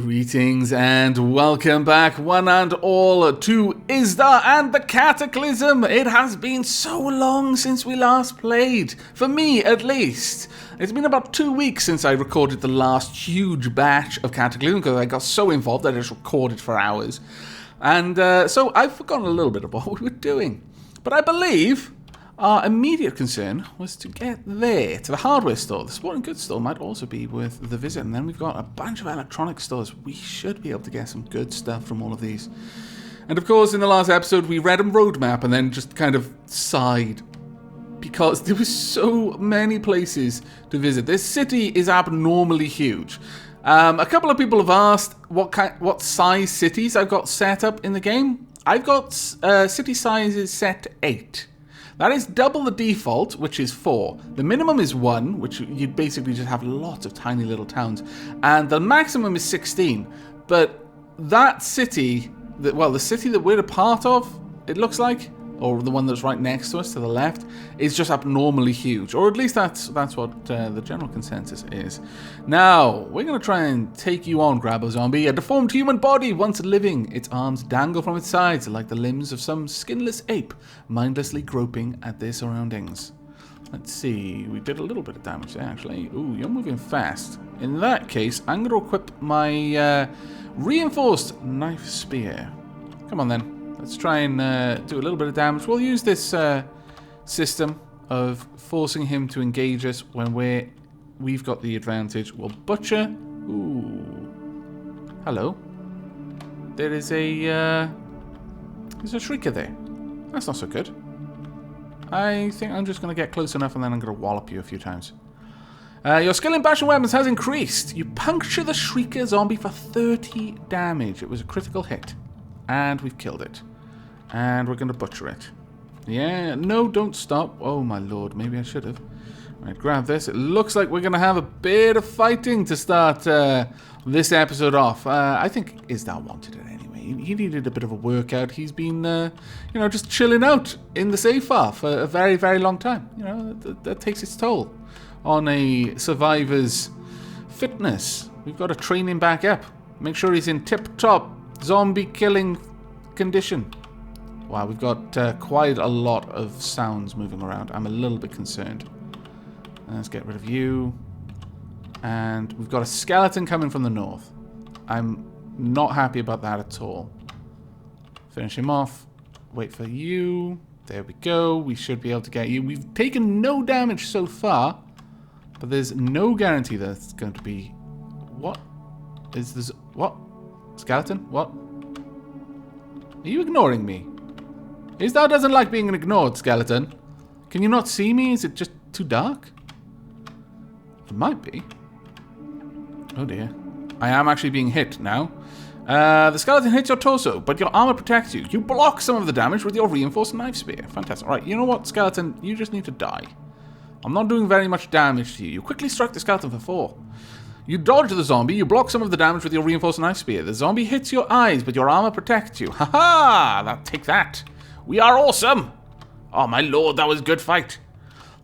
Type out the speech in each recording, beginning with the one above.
Greetings and welcome back, one and all, to Isda and the Cataclysm. It has been so long since we last played, for me at least. It's been about 2 weeks since I recorded the last huge batch of Cataclysm because I got so involved that I just recorded for hours. And so I've forgotten a little bit of what we were doing. But I believe our immediate concern was to get there, to the hardware store. The sporting goods store might also be worth the visit. And then we've got a bunch of electronic stores. We should be able to get some good stuff from all of these. And of course, in the last episode, we read a roadmap and then just kind of sighed, because there were so many places to visit. This city is abnormally huge. A couple of people have asked what size cities I've got set up in the game. I've got city sizes set to 8. That is double the default, which is 4. The minimum is 1, which you'd basically just have lots of tiny little towns. And the maximum is 16. But that city, the city that we're a part of, it looks like, or the one that's right next to us to the left, is just abnormally huge. Or at least that's what the general consensus is. Now, we're going to try and take you on, Grabber Zombie. A deformed human body, once living. Its arms dangle from its sides like the limbs of some skinless ape, mindlessly groping at their surroundings. Let's see, we did a little bit of damage there, actually. Ooh, you're moving fast. In that case, I'm going to equip my reinforced knife spear. Come on, then. Let's try and do a little bit of damage. We'll use this system of forcing him to engage us when we've got the advantage. We'll butcher. Ooh. Hello. There's a shrieker there. That's not so good. I think I'm just going to get close enough and then I'm going to wallop you a few times. Your skill in bashing weapons has increased. You puncture the shrieker zombie for 30 damage. It was a critical hit. And we've killed it. And we're going to butcher it. Yeah, no, don't stop. Oh, my lord, maybe I should have. Right, grab this. It looks like we're going to have a bit of fighting to start this episode off. I think Isda wanted it anyway. He needed a bit of a workout. He's been, just chilling out in the safe file for a very, very long time. You know, that takes its toll on a survivor's fitness. We've got to train him back up. Make sure he's in tip-top zombie killing condition. Wow, we've got quite a lot of sounds moving around. I'm a little bit concerned. Let's get rid of you. And we've got a skeleton coming from the north. I'm not happy about that at all. Finish him off. Wait for you. There we go. We should be able to get you. We've taken no damage so far, but there's no guarantee that it's going to be... What is this? What? Skeleton? What? Are you ignoring me? Isda doesn't like being ignored, skeleton. Can you not see me? Is it just too dark? It might be. Oh dear. I am actually being hit now. The skeleton hits your torso, but your armor protects you. You block some of the damage with your reinforced knife spear. Fantastic. Right, you know what, skeleton? You just need to die. I'm not doing very much damage to you. You quickly strike the skeleton for 4. You dodge the zombie, you block some of the damage with your reinforced knife spear. The zombie hits your eyes, but your armor protects you. Ha-ha! Take that. We are awesome! Oh my lord, that was a good fight.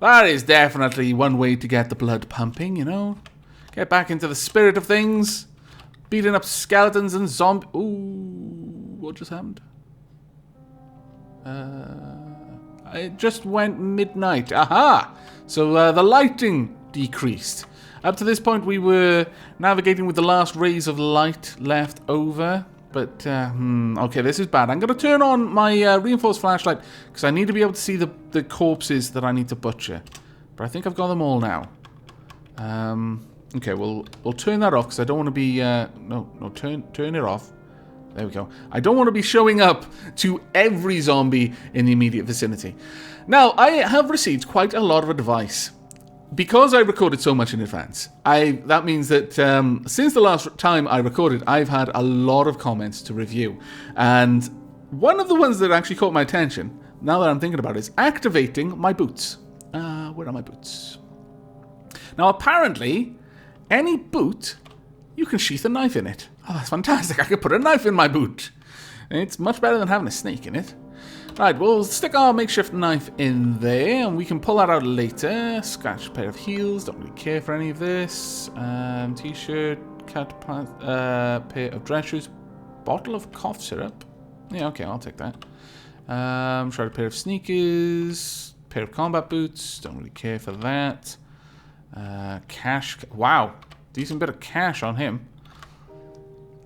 That is definitely one way to get the blood pumping, you know? Get back into the spirit of things. Beating up skeletons and zombies. Ooh, what just happened? It just went midnight. Aha! So the lighting decreased. Up to this point, we were navigating with the last rays of light left over. But, okay, this is bad. I'm going to turn on my reinforced flashlight because I need to be able to see the corpses that I need to butcher. But I think I've got them all now. Okay, we'll turn that off because I don't want to be... turn it off. There we go. I don't want to be showing up to every zombie in the immediate vicinity. Now, I have received quite a lot of advice. Because I recorded so much in advance, that means that since the last time I recorded, I've had a lot of comments to review. And one of the ones that actually caught my attention, now that I'm thinking about it, is activating my boots. Where are my boots? Now, apparently, any boot, you can sheath a knife in it. Oh, that's fantastic. I could put a knife in my boot. It's much better than having a snake in it. Right, we'll stick our makeshift knife in there, and we can pull that out later. Scratch a pair of heels, don't really care for any of this. T-shirt, pair of dress shoes, bottle of cough syrup. Yeah, okay, I'll take that. Shredded pair of sneakers, pair of combat boots. Don't really care for that. Cash. Wow, decent bit of cash on him.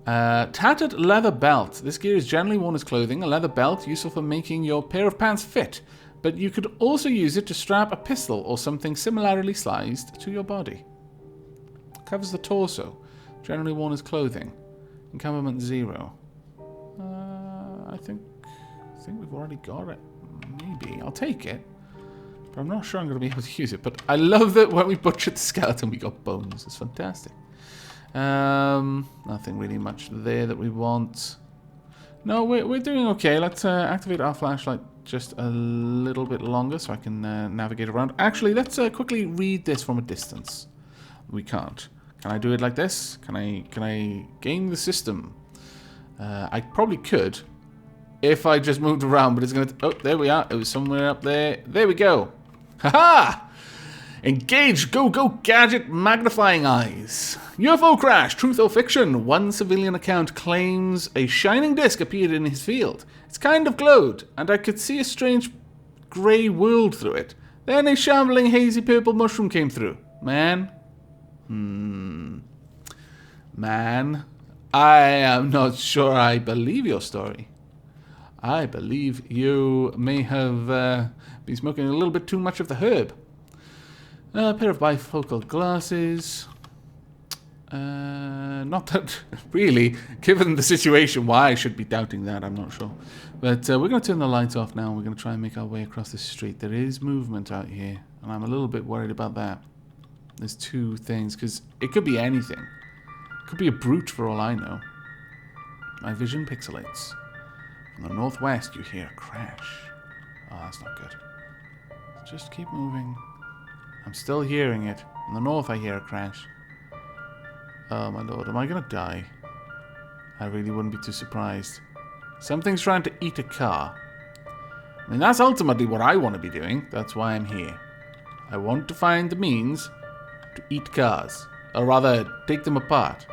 Tattered leather belt. This gear is generally worn as clothing. A leather belt useful for making your pair of pants fit, but you could also use it to strap a pistol or something similarly sized to your body. Covers the torso. Generally worn as clothing. Encumberment 0. I think we've already got it. Maybe. I'll take it. But I'm not sure I'm going to be able to use it. But I love that when we butchered the skeleton, we got bones. It's fantastic. Nothing really much there that we want. No, we're doing okay. Let's activate our flashlight just a little bit longer so I can navigate around. Actually, let's quickly read this from a distance. We can't. Can I do it like this? Can I game the system? I probably could if I just moved around, but it's going to... Oh, there we are. It was somewhere up there. There we go. Haha! Engage Go Gadget Magnifying Eyes. UFO crash, truth or fiction? One civilian account claims a shining disc appeared in his field. It's kind of glowed, and I could see a strange grey world through it. Then a shambling hazy purple mushroom came through. Man, I am not sure I believe your story. I believe you may have been smoking a little bit too much of the herb. A pair of bifocal glasses. Not that, really, given the situation, why I should be doubting that, I'm not sure. But we're going to turn the lights off now, and we're going to try and make our way across the street. There is movement out here, and I'm a little bit worried about that. There's two things, because it could be anything. It could be a brute for all I know. My vision pixelates. From the northwest, you hear a crash. Oh, that's not good. Just keep moving. I'm still hearing it. In the north, I hear a crash. Oh, my lord. Am I going to die? I really wouldn't be too surprised. Something's trying to eat a car. I mean, that's ultimately what I want to be doing. That's why I'm here. I want to find the means to eat cars. Or rather, take them apart.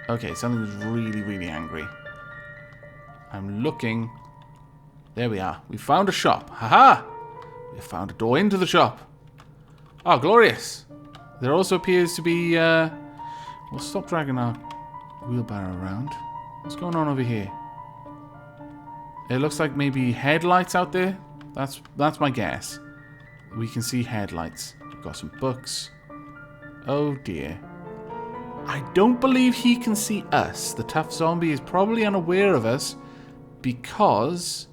Okay, something's really, really angry. I'm looking. There we are. We found a shop. Haha! We found a door into the shop. Oh, glorious. There also appears to be... We'll stop dragging our wheelbarrow around. What's going on over here? It looks like maybe headlights out there. That's my guess. We can see headlights. We've got some books. Oh, dear. I don't believe he can see us. The tough zombie is probably unaware of us because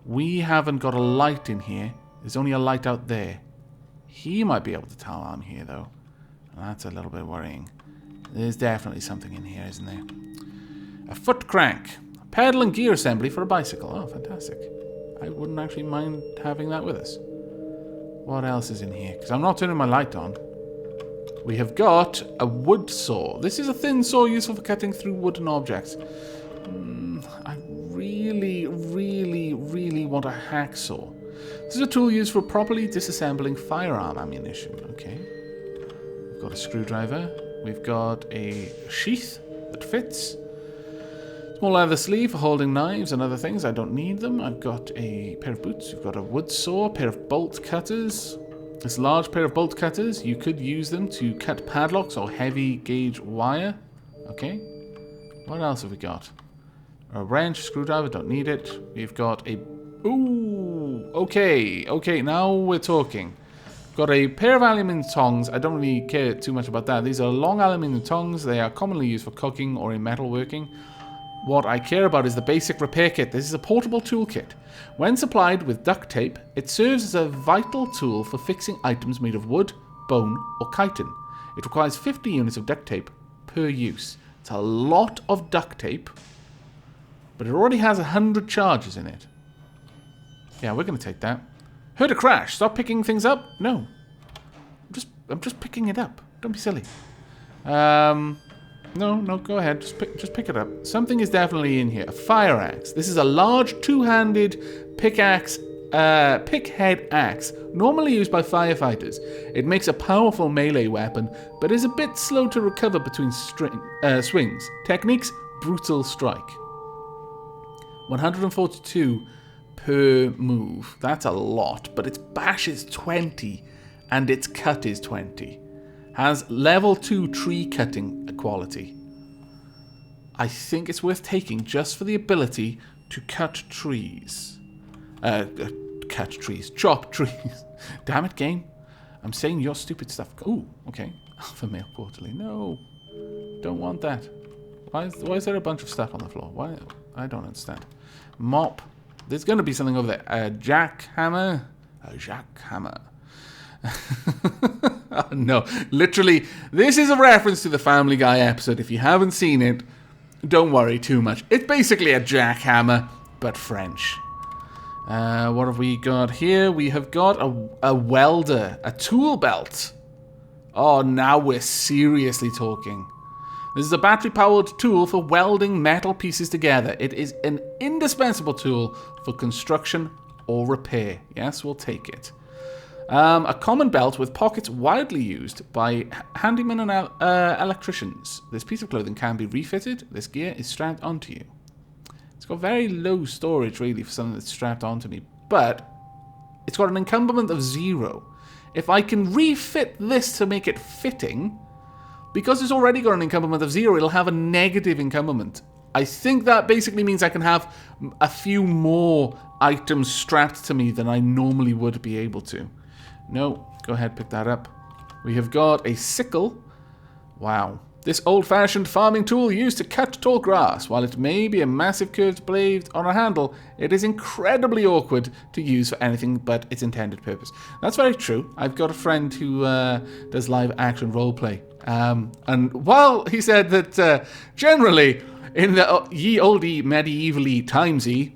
we haven't got a light in here. There's only a light out there. He might be able to tell I'm here, though. That's a little bit worrying. There's definitely something in here, isn't there? A foot crank. A pedal and gear assembly for a bicycle. Oh, fantastic. I wouldn't actually mind having that with us. What else is in here? Because I'm not turning my light on. We have got a wood saw. This is a thin saw useful for cutting through wooden objects. I really, really, really want a hacksaw. This is a tool used for properly disassembling firearm ammunition. Okay. We've got a screwdriver. We've got a sheath that fits. Small leather sleeve for holding knives and other things. I don't need them. I've got a pair of boots. We've got a wood saw, a pair of bolt cutters. This large pair of bolt cutters, you could use them to cut padlocks or heavy gauge wire. Okay. What else have we got? A wrench, screwdriver, don't need it. We've got a... Ooh, okay. Okay, now we're talking. Got a pair of aluminium tongs. I don't really care too much about that. These are long aluminium tongs. They are commonly used for cooking or in metalworking. What I care about is the basic repair kit. This is a portable toolkit. When supplied with duct tape, it serves as a vital tool for fixing items made of wood, bone, or chitin. It requires 50 units of duct tape per use. It's a lot of duct tape, but it already has 100 charges in it. Yeah, we're going to take that. Heard a crash. Stop picking things up? No. I'm just picking it up. Don't be silly. No, go ahead. Just pick it up. Something is definitely in here. A fire axe. This is a large two-handed pickaxe pickhead axe, normally used by firefighters. It makes a powerful melee weapon, but is a bit slow to recover between swings. Techniques, brutal strike. 142 per move. That's a lot, but its bash is 20 and its cut is 20. Has level 2 tree cutting quality. I think it's worth taking just for the ability to cut trees. Chop trees. Damn it, game. I'm saying your stupid stuff. Ooh, okay. Alpha Male Quarterly. No. Don't want that. Why is there a bunch of stuff on the floor? Why? I don't understand. Mop. There's going to be something over there. A jackhammer. A jackhammer. Oh, no. Literally, this is a reference to the Family Guy episode. If you haven't seen it, don't worry too much. It's basically a jackhammer, but French. What have we got here? We have got a welder, a tool belt. Oh, now we're seriously talking. This is a battery-powered tool for welding metal pieces together. It is an indispensable tool for construction or repair. Yes, we'll take it. A common belt with pockets widely used by handymen and electricians. This piece of clothing can be refitted. This gear is strapped onto you. It's got very low storage, really, for something that's strapped onto me. But it's got an encumberment of 0. If I can refit this to make it fitting, because it's already got an encumberment of 0, it'll have a negative encumberment. I think that basically means I can have a few more items strapped to me than I normally would be able to. No, go ahead, pick that up. We have got a sickle. Wow. This old-fashioned farming tool used to cut tall grass. While it may be a massive curved blade on a handle, it is incredibly awkward to use for anything but its intended purpose. That's very true. I've got a friend who does live-action roleplay. And while he said that generally, in the ye olde medievally timesy,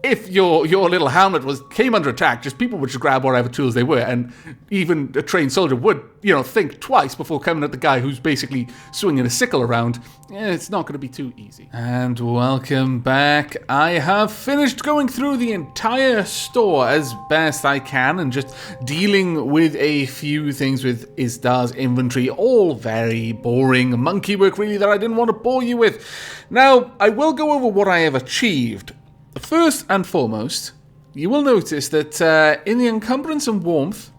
if your little hamlet came under attack, people would just grab whatever tools they were, and even a trained soldier would, think twice before coming at the guy who's basically swinging a sickle around. It's not going to be too easy. And welcome back. I have finished going through the entire store as best I can, and just dealing with a few things with Izdar's inventory. All very boring monkey work, really, that I didn't want to bore you with. Now, I will go over what I have achieved. First and foremost, you will notice that in the encumbrance and warmth,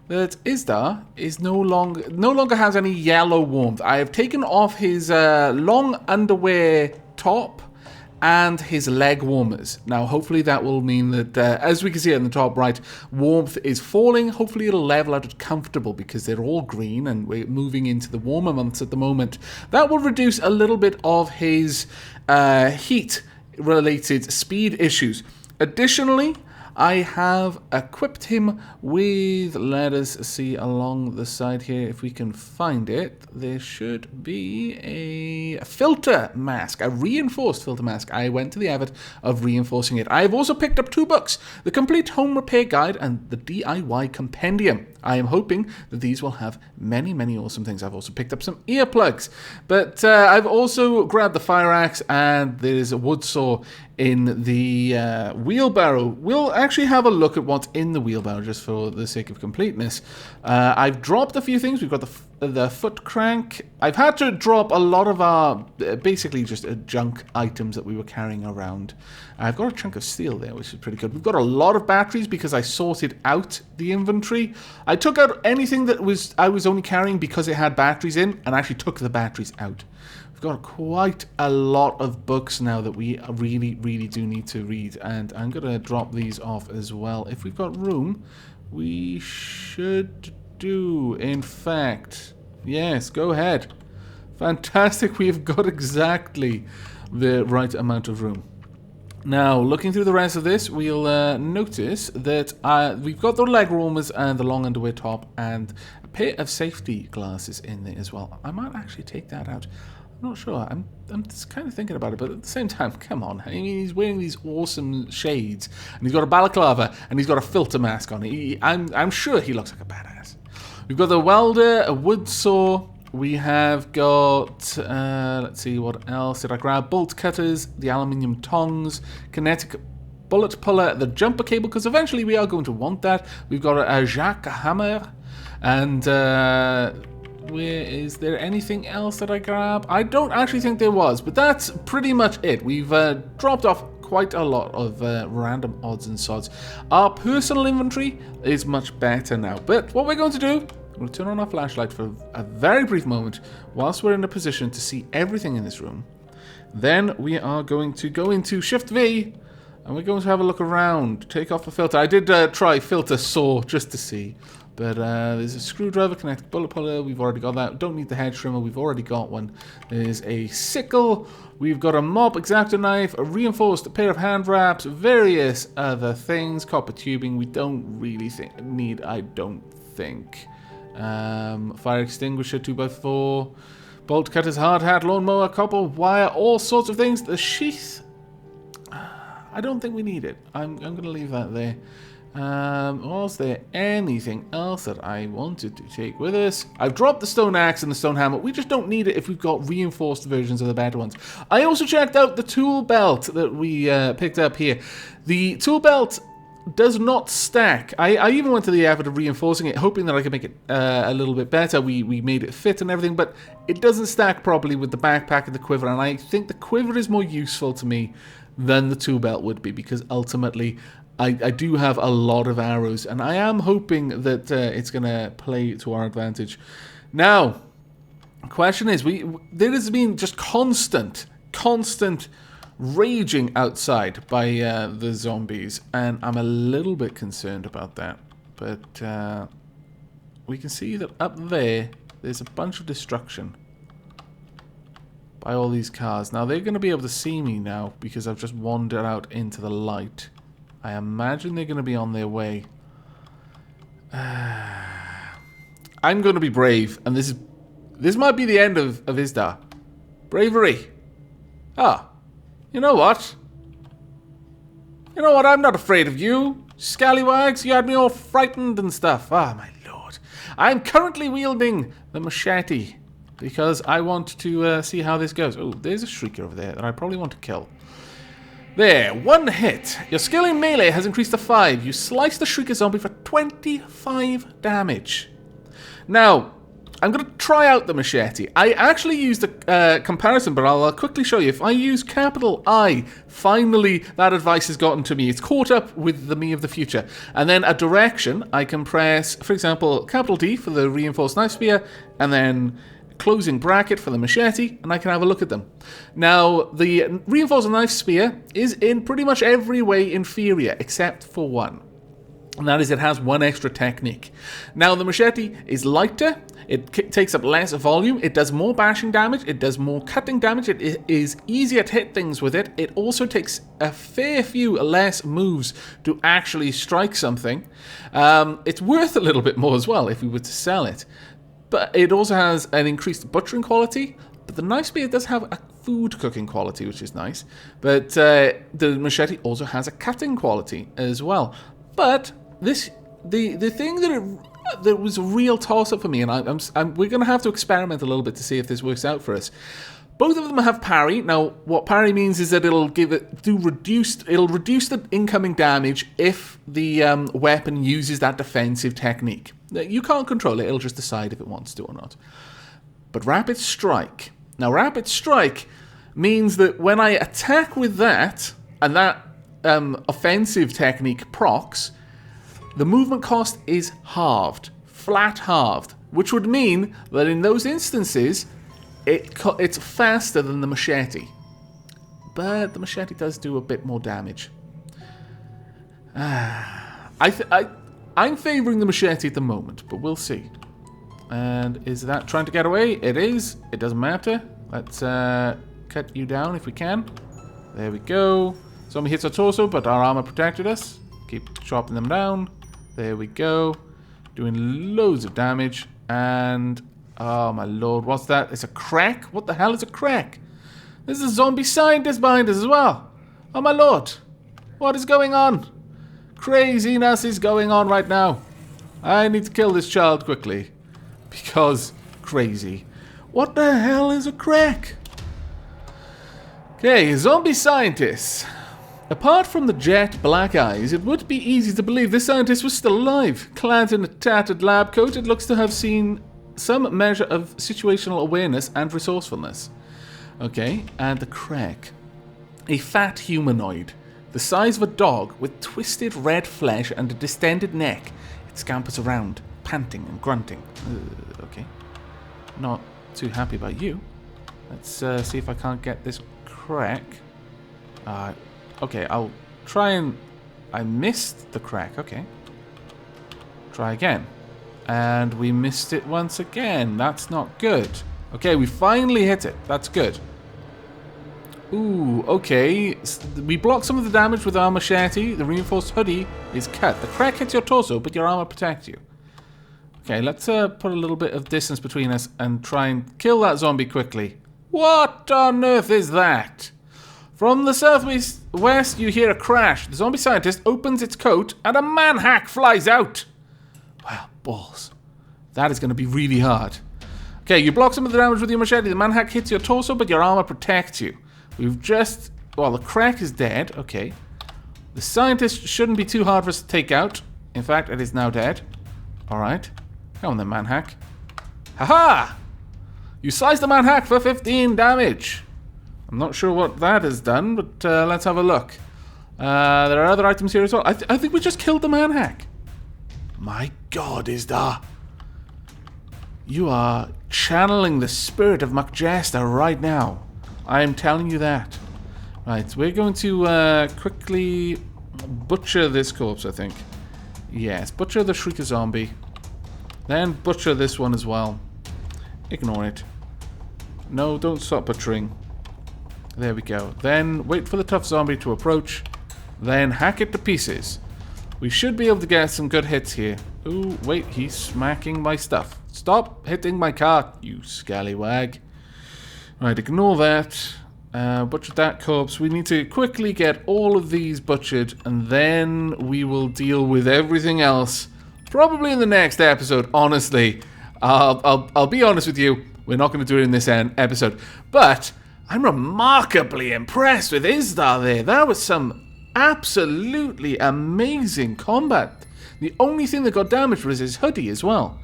that Izdar is no longer has any yellow warmth. I have taken off his long underwear top and his leg warmers. Now, hopefully that will mean that, as we can see on the top right, warmth is falling. Hopefully it'll level out at comfortable, because they're all green and we're moving into the warmer months at the moment. That will reduce a little bit of his heat-related speed issues. Additionally, I have equipped him with, let us see along the side here if we can find it. There should be a filter mask, a reinforced filter mask. I went to the effort of reinforcing it. I have also picked up 2 books, the Complete Home Repair Guide and the DIY Compendium. I am hoping that these will have many, many awesome things. I've also picked up some earplugs, but I've also grabbed the fire axe, and there's a wood saw in the wheelbarrow. We'll actually have a look at what's in the wheelbarrow just for the sake of completeness. I've dropped a few things. We've got the foot crank. I've had to drop a lot of our basically just junk items that we were carrying around. I've got a chunk of steel there, which is pretty good. We've got a lot of batteries because I sorted out the inventory. I took out anything that I was only carrying because it had batteries in, and actually took the batteries out. We've got quite a lot of books now that we really, really do need to read, and I'm going to drop these off as well. If we've got room, we should do, in fact. Yes, go ahead. Fantastic, we've got exactly the right amount of room. Now, looking through the rest of this, we'll notice that we've got the leg warmers and the long underwear top, and a pair of safety glasses in there as well. I might actually take that out. I'm not sure. I'm just kind of thinking about it, but at the same time, come on. I mean, he's wearing these awesome shades, and he's got a balaclava, and he's got a filter mask on. I'm sure he looks like a badass. We've got the welder, a wood saw. We have got, let's see, what else did I grab? Bolt cutters, the aluminium tongs, kinetic bullet puller, the jumper cable, because eventually we are going to want that. We've got a Jacques hammer, and where is there anything else that I grab? I don't actually think there was, but that's pretty much it. We've dropped off quite a lot of random odds and sods. Our personal inventory is much better now, but what we're going to do, we'll turn on our flashlight for a very brief moment whilst we're in a position to see everything in this room. Then we are going to go into Shift V, and we're going to have a look around, take off the filter. I did try filter saw just to see, but there's a screwdriver, kinetic bullet puller, we've already got that. Don't need the head trimmer, we've already got one. There's a sickle, we've got a mop exacto knife, a reinforced pair of hand wraps, various other things, copper tubing, we don't really need, I don't think. Fire extinguisher, 2x4, bolt cutters, hard hat, lawnmower, copper wire, all sorts of things. The sheath, I don't think we need it. I'm going to leave that there. Was there anything else that I wanted to take with us? I've dropped the stone axe and the stone hammer. We just don't need it if we've got reinforced versions of the better ones. I also checked out the tool belt that we picked up here. The tool belt does not stack. I even went to the effort of reinforcing it, hoping that I could make it a little bit better. We made it fit and everything, but it doesn't stack properly with the backpack and the quiver, and I think the quiver is more useful to me than the tool belt would be, because ultimately I do have a lot of arrows, and I am hoping that it's going to play to our advantage. Now, the question is, there has been just constant raging outside by the zombies, and I'm a little bit concerned about that. But we can see that up there's a bunch of destruction by all these cars. Now they're going to be able to see me now because I've just wandered out into the light. I imagine they're going to be on their way. I'm going to be brave, and this might be the end of Isdar. Bravery. Ah. You know what? I'm not afraid of you, scallywags. You had me all frightened and stuff. Ah, my lord. I'm currently wielding the machete because I want to see how this goes. Oh, there's a shrieker over there that I probably want to kill. There, one hit. Your skill in melee has increased to 5. You slice the shrieker zombie for 25 damage. Now, I'm going to try out the machete. I actually used a comparison, but I'll quickly show you. If I use capital I, finally that advice has gotten to me. It's caught up with the me of the future. And then a direction, I can press, for example, capital D for the reinforced knife spear, and then closing bracket for the machete, and I can have a look at them. Now, the reinforced knife spear is in pretty much every way inferior, except for one. And that is, it has one extra technique. Now, the machete is lighter, it takes up less volume, it does more bashing damage, it does more cutting damage, it is easier to hit things with it, it also takes a fair few less moves to actually strike something. It's worth a little bit more as well if we were to sell it. But it also has an increased butchering quality, but the knife spear does have a food cooking quality, which is nice. But the machete also has a cutting quality as well. But the thing that was a real toss-up for me, and we're going to have to experiment a little bit to see if this works out for us. Both of them have parry. Now, what parry means is that it'll reduce the incoming damage if the weapon uses that defensive technique. You can't control it; it'll just decide if it wants to or not. But rapid strike. Now, rapid strike means that when I attack with that, and that offensive technique procs, the movement cost is halved, flat halved, which would mean that in those instances, it's faster than the machete. But the machete does do a bit more damage. I'm favouring the machete at the moment, but we'll see. And is that trying to get away? It is. It doesn't matter. Let's cut you down if we can. There we go. Zombie hits our torso, but our armor protected us. Keep chopping them down. There we go. Doing loads of damage. And, oh my lord, what's that? It's a crack? What the hell is a crack? There's a zombie scientist behind us as well. Oh my lord. What is going on? Craziness is going on right now. I need to kill this child quickly. Because crazy. What the hell is a crack? Okay, zombie scientists. Apart from the jet black eyes, it would be easy to believe this scientist was still alive. Clad in a tattered lab coat, it looks to have seen some measure of situational awareness and resourcefulness. Okay, and the Craig. A fat humanoid, the size of a dog with twisted red flesh and a distended neck. It scampers around, panting and grunting. Okay, not too happy about you. Let's see if I can't get this Craig. Okay, I'll try and... I missed the crack, okay. Try again. And we missed it once again. That's not good. Okay, we finally hit it. That's good. Ooh, okay. We blocked some of the damage with our machete. The reinforced hoodie is cut. The crack hits your torso, but your armor protects you. Okay, let's put a little bit of distance between us and try and kill that zombie quickly. What on earth is that? From the southwest, you hear a crash. The zombie scientist opens its coat, and a manhack flies out. Wow, balls. That is going to be really hard. Okay, you block some of the damage with your machete. The manhack hits your torso, but your armor protects you. We've just... Well, the crack is dead. Okay. The scientist shouldn't be too hard for us to take out. In fact, it is now dead. Alright. Come on then, manhack. Haha! You sliced the manhack for 15 damage. I'm not sure what that has done, but let's have a look. There are other items here as well. I think we just killed the manhack. My god, Isda. You are channeling the spirit of Macjesta right now. I am telling you that. Right, we're going to quickly butcher this corpse, I think. Yes, butcher the Shrieker zombie. Then butcher this one as well. Ignore it. No, don't stop butchering. There we go. Then wait for the tough zombie to approach. Then hack it to pieces. We should be able to get some good hits here. Ooh, wait, he's smacking my stuff. Stop hitting my cart, you scallywag. Right, ignore that. Butcher that corpse. We need to quickly get all of these butchered, and then we will deal with everything else. Probably in the next episode, honestly. I'll be honest with you. We're not going to do it in this episode. But I'm remarkably impressed with Isdar there. That was some absolutely amazing combat. The only thing that got damaged was his hoodie as well.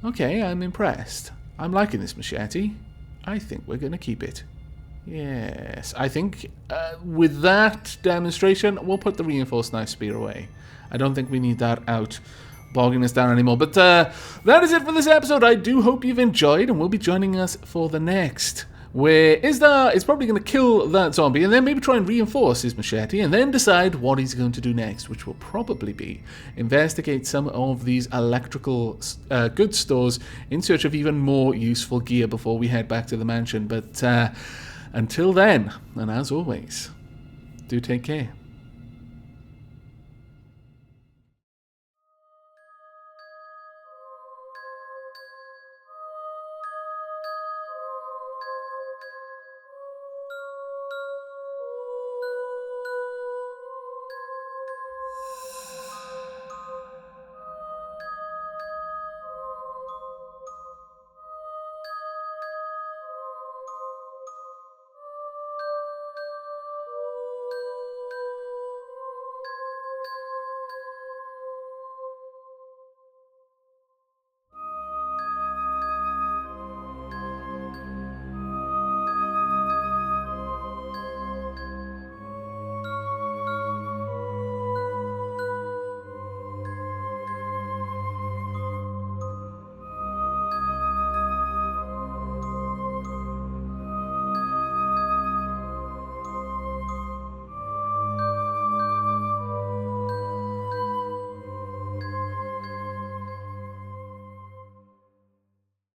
Okay, I'm impressed. I'm liking this machete. I think we're going to keep it. Yes, I think with that demonstration, we'll put the reinforced knife spear away. I don't think we need that out bogging us down anymore. But that is it for this episode. I do hope you've enjoyed, and will be joining us for the next, where Isdar is probably going to kill that zombie and then maybe try and reinforce his machete and then decide what he's going to do next, which will probably be investigate some of these electrical goods stores in search of even more useful gear before we head back to the mansion. But until then, and as always, do take care.